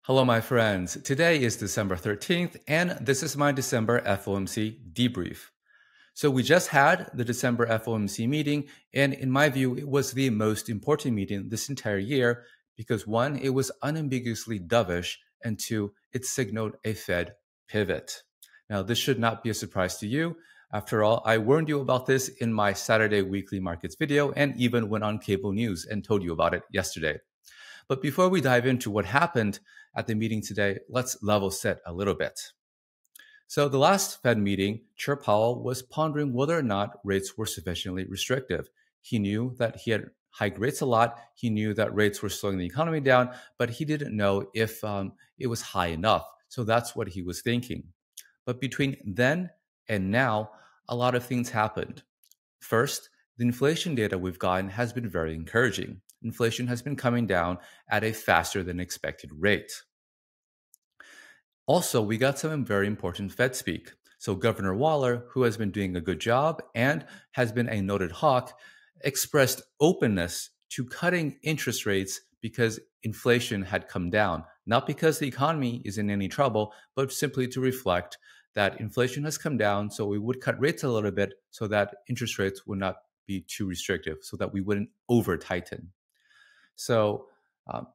Hello, my friends. Today is December 13th, and this is my December FOMC debrief. So, we just had the December FOMC meeting, and in my view, it was the most important meeting this entire year because one, it was unambiguously dovish, and two, it signaled a Fed pivot. Now, this should not be a surprise to you. After all, I warned you about this in my Saturday weekly markets video and even went on cable news and told you about it yesterday. But before we dive into what happened at the meeting today, let's level set a little bit. So, the last Fed meeting, Chair Powell was pondering whether or not rates were sufficiently restrictive. He knew that he had hiked rates a lot. He knew that rates were slowing the economy down, but he didn't know if it was high enough. So, that's what he was thinking. But between then and now, a lot of things happened. First, the inflation data we've gotten has been very encouraging. Inflation has been coming down at a faster than expected rate. Also, we got some very important Fed speak. So, Governor Waller, who has been doing a good job and has been a noted hawk, expressed openness to cutting interest rates because inflation had come down, not because the economy is in any trouble, but simply to reflect that inflation has come down. So, we would cut rates a little bit so that interest rates would not be too restrictive, so that we wouldn't over tighten. So,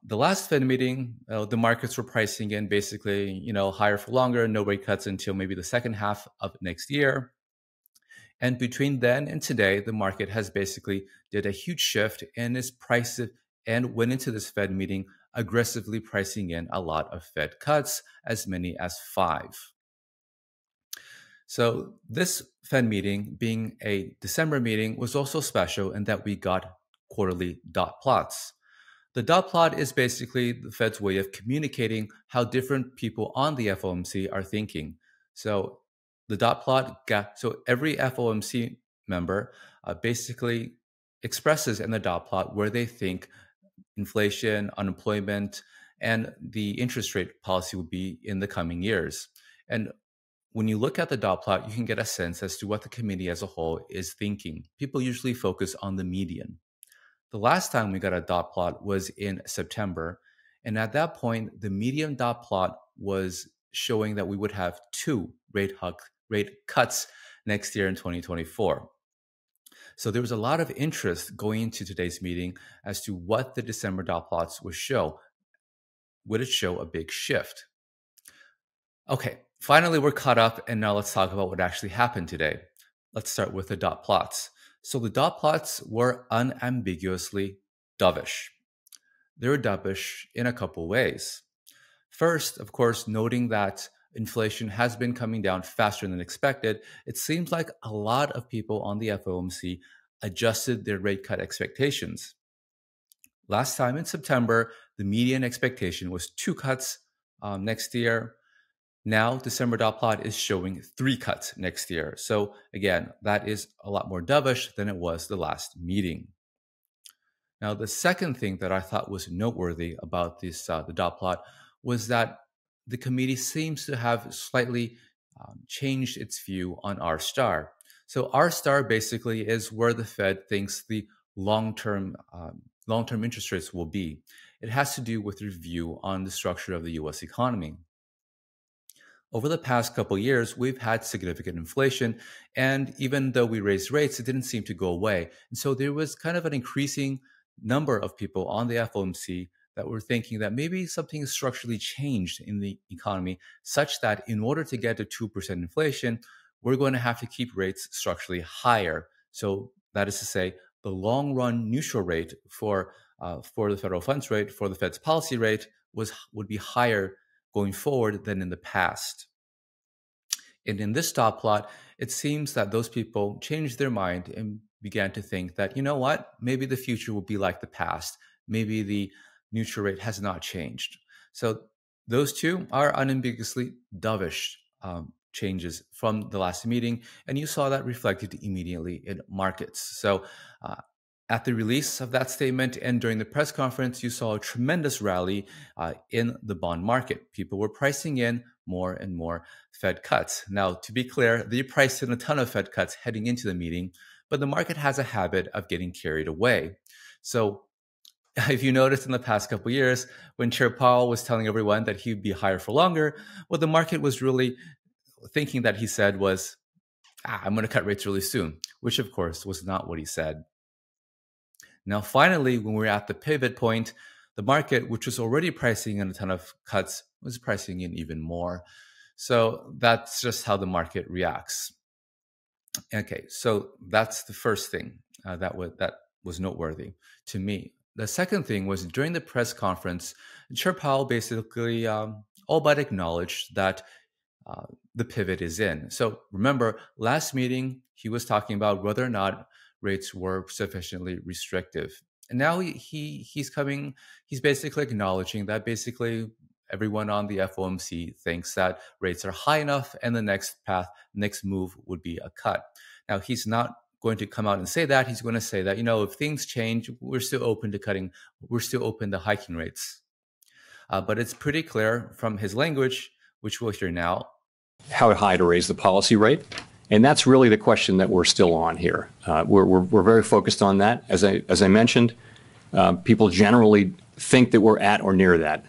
the last Fed meeting, the markets were pricing in basically, higher for longer, no rate cuts until maybe the second half of next year. And between then and today, the market has basically did a huge shift and is priced and went into this Fed meeting aggressively pricing in a lot of Fed cuts, as many as 5. So this Fed meeting, being a December meeting, was also special in that we got quarterly dot plots. The dot plot is basically the Fed's way of communicating how different people on the FOMC are thinking. So the dot plot, so every FOMC member basically expresses in the dot plot where they think inflation, unemployment, and the interest rate policy will be in the coming years. And when you look at the dot plot, you can get a sense as to what the committee as a whole is thinking. People usually focus on the median. The last time we got a dot plot was in September. And at that point, the median dot plot was showing that we would have 2 rate cuts next year in 2024. So there was a lot of interest going into today's meeting as to what the December dot plots would show. Would it show a big shift? Okay, finally we're caught up, and now let's talk about what actually happened today. Let's start with the dot plots. So the dot plots were unambiguously dovish. They were dovish in a couple ways. First, of course, noting that inflation has been coming down faster than expected, it seems like a lot of people on the FOMC adjusted their rate cut expectations. Last time in September, the median expectation was 2 cuts next year. Now, December dot plot is showing 3 cuts next year. So again, that is a lot more dovish than it was the last meeting. Now, the second thing that I thought was noteworthy about this the dot plot was that the committee seems to have slightly changed its view on R star. So R star basically is where the Fed thinks the long-term interest rates will be. It has to do with their view on the structure of the U.S. economy. Over the past couple years, we've had significant inflation, and even though we raised rates, it didn't seem to go away. And so there was kind of an increasing number of people on the FOMC that were thinking that maybe something has structurally changed in the economy such that in order to get to 2% inflation, we're going to have to keep rates structurally higher. So that is to say, the long run neutral rate for the federal funds rate, for the Fed's policy rate, would be higher going forward than in the past. And in this dot plot, it seems that those people changed their mind and began to think that, you know what, maybe the future will be like the past. Maybe the neutral rate has not changed. So those two are unambiguously dovish changes from the last meeting, and you saw that reflected immediately in markets. So at the release of that statement and during the press conference, you saw a tremendous rally in the bond market. People were pricing in more and more Fed cuts. Now, to be clear, they priced in a ton of Fed cuts heading into the meeting, but the market has a habit of getting carried away. So if you noticed in the past couple of years, when Chair Powell was telling everyone that he'd be higher for longer, what the market was really thinking that he said was, I'm going to cut rates really soon, which of course was not what he said. Now, finally, when we're at the pivot point, the market, which was already pricing in a ton of cuts, was pricing in even more. So that's just how the market reacts. Okay, so that's the first thing that was noteworthy to me. The second thing was during the press conference, Chair Powell basically all but acknowledged that the pivot is in. So remember, last meeting, he was talking about whether or not rates were sufficiently restrictive. And now he's basically acknowledging that basically everyone on the FOMC thinks that rates are high enough and the next move would be a cut. Now, he's not going to come out and say that. He's going to say that, if things change, we're still open to hiking rates. But it's pretty clear from his language, which we'll hear now, how high to raise the policy rate. And that's really the question that we're still on here. We're very focused on that. As I mentioned, people generally think that we're at or near that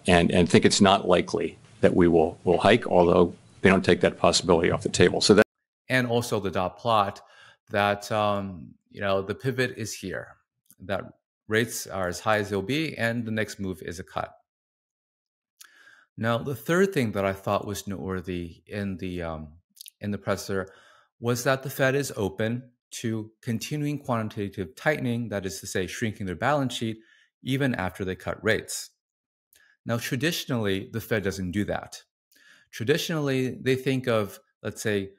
and think it's not likely that we will hike, although they don't take that possibility off the table. So that, and also the dot plot that the pivot is here, that rates are as high as they'll be, and the next move is a cut. Now, the third thing that I thought was noteworthy in the presser was that the Fed is open to continuing quantitative tightening, that is to say, shrinking their balance sheet, even after they cut rates. Now, traditionally, the Fed doesn't do that. Traditionally, they think of, let's say,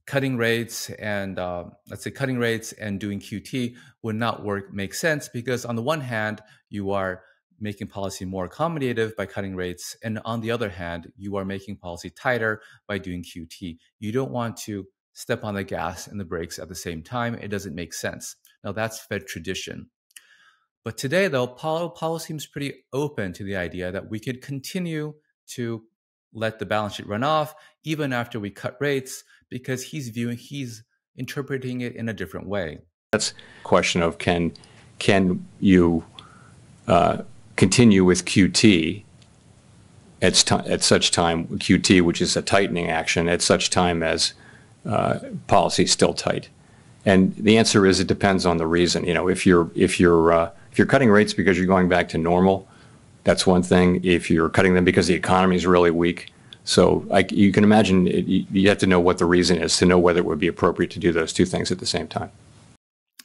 cutting rates and doing QT would not make sense because on the one hand, you are making policy more accommodative by cutting rates, and on the other hand, you are making policy tighter by doing QT. You don't want to step on the gas and the brakes at the same time. It doesn't make sense. Now, that's Fed tradition. But today, though, Powell seems pretty open to the idea that we could continue to let the balance sheet run off even after we cut rates because he's interpreting it in a different way. That's a question of can you continue with QT at such time, QT, which is a tightening action, at such time as policy is still tight? And the answer is it depends on the reason. If you're cutting rates because you're going back to normal, that's one thing. If you're cutting them because the economy is really weak, so you can imagine you have to know what the reason is to know whether it would be appropriate to do those two things at the same time.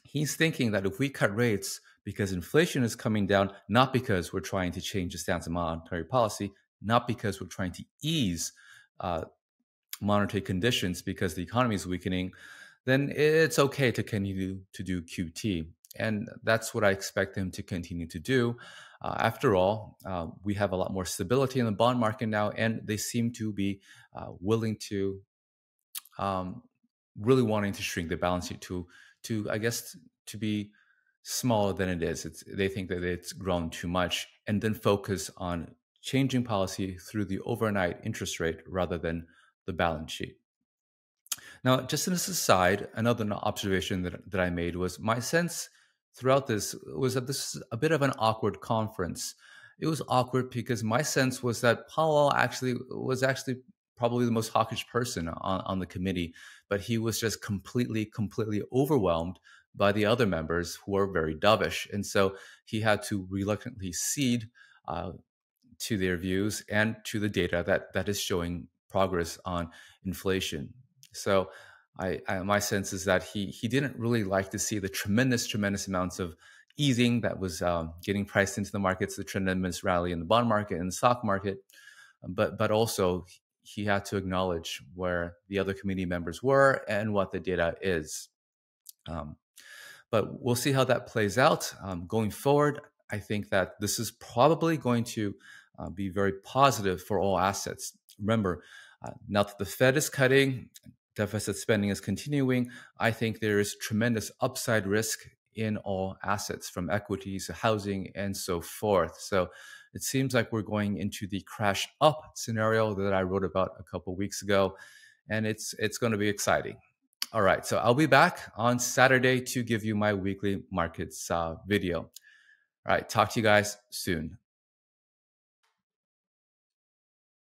He's thinking that if we cut rates because inflation is coming down, not because we're trying to change the stance of monetary policy, not because we're trying to ease monetary conditions because the economy is weakening, then it's okay to continue to do QT. And that's what I expect him to continue to do. After all, we have a lot more stability in the bond market now, and they seem to be willing to, really wanting to shrink the balance sheet to be smaller than it is. They think that it's grown too much, and then focus on changing policy through the overnight interest rate rather than the balance sheet. Now, just as an aside, another observation that I made was my sense throughout this was that this is a bit of an awkward conference. It was awkward because my sense was that Powell was probably the most hawkish person on the committee, but he was just completely overwhelmed by the other members who are very dovish. And so he had to reluctantly cede to their views and to the data that is showing progress on inflation. So my sense is that he didn't really like to see the tremendous amounts of easing that was getting priced into the markets, the tremendous rally in the bond market and the stock market, but also he had to acknowledge where the other committee members were and what the data is. But we'll see how that plays out going forward. I think that this is probably going to be very positive for all assets. Remember, now that the Fed is cutting, deficit spending is continuing, I think there is tremendous upside risk in all assets, from equities to housing and so forth. So it seems like we're going into the crash up scenario that I wrote about a couple weeks ago, and it's going to be exciting. All right, so I'll be back on Saturday to give you my weekly markets video. All right, talk to you guys soon.